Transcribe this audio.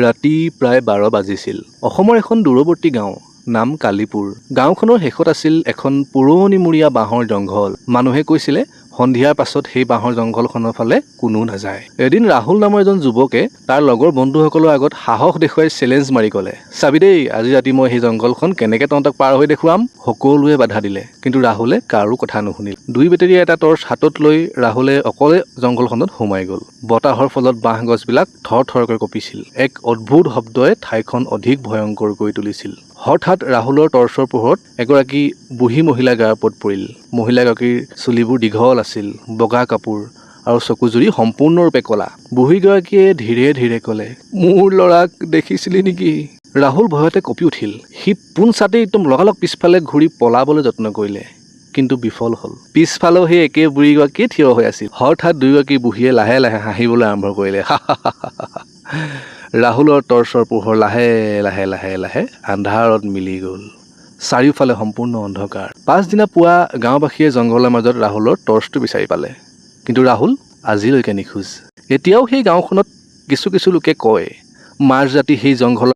ৰাতি প্ৰায় 12 বাজিছিল। অসমৰ এখন দূৰৱৰ্তী গাঁও, নাম কালিপুৰ। গাঁওখনৰ শেষত আছিল এখন পুৰণিমূৰীয়া বাঁহৰ জংঘল। মানুহে কৈছিলে সন্ধিয়াৰ পাছত সেই বাঁহৰ জংঘলখনৰ ফালে কোনো নাযায়। এদিন ৰাহুল নামৰ এজন যুৱকে তাৰ লগৰ বন্ধুসকলৰ আগত সাহস দেখুৱাই চেলেঞ্জ মাৰি ক'লে, চাবি দেই, আজি ৰাতি মই সেই জংঘলখন কেনেকে তহঁতক পাৰ হৈ দেখুৱাম। সকলোৱে বাধা দিলে, কিন্তু ৰাহুলে কাৰো কথা নুশুনিল। 2 বেটেৰীয়া এটা টৰ্চ হাতত লৈ ৰাহুলে অকলে জংঘলখনত সোমাই গ'ল। বতাহৰ ফলত বাঁহ গছবিলাক থৰথৰকৈ কঁপিছিল। এক অদ্ভুত শব্দই ঠাইখন অধিক ভয়ংকৰ কৰি তুলিছিল। হঠাৎ ৰাহুলৰ টৰ্চৰ পোহৰত এগৰাকী বুঢ়ী মহিলা গাৰ ওপৰত পৰিল। মহিলাগৰাকীৰ চুলিবোৰ দীঘল আছিল, বগা কাপোৰ আৰু চকুজুৰি সম্পূৰ্ণৰূপে ক'লা। বুঢ়ীগৰাকীয়ে ধীৰে ধীৰে ক'লে, মোৰ ল'ৰাক দেখিছিলি নেকি? ৰাহুল ভয়তে কঁপি উঠিল। সি পোনছাটেই একদম লগালগ পিছফালে ঘূৰি পলাবলৈ যত্ন কৰিলে, কিন্তু বিফল হ'ল। পিছফালেও সেই একে বুঢ়ীগৰাকীয়ে থিয় হৈ আছিল। হঠাৎ দুয়োগৰাকী বুঢ়ীয়ে লাহে লাহে হাঁহিবলৈ আৰম্ভ কৰিলে। ৰাহুলৰ টৰ্চৰ পোহৰ লাহে লাহে লাহে লাহে আন্ধাৰত মিলি গ'ল। চাৰিওফালে সম্পূৰ্ণ অন্ধকাৰ। পাছদিনা পুৱা গাঁওবাসীয়ে জংঘলৰ মাজত ৰাহুলৰ টৰ্চটো বিচাৰি পালে, কিন্তু ৰাহুল আজিলৈকে নিখোজ। এতিয়াও সেই গাঁওখনত কিছু লোকে কয়, মাজ ৰাতি সেই জংঘলৰ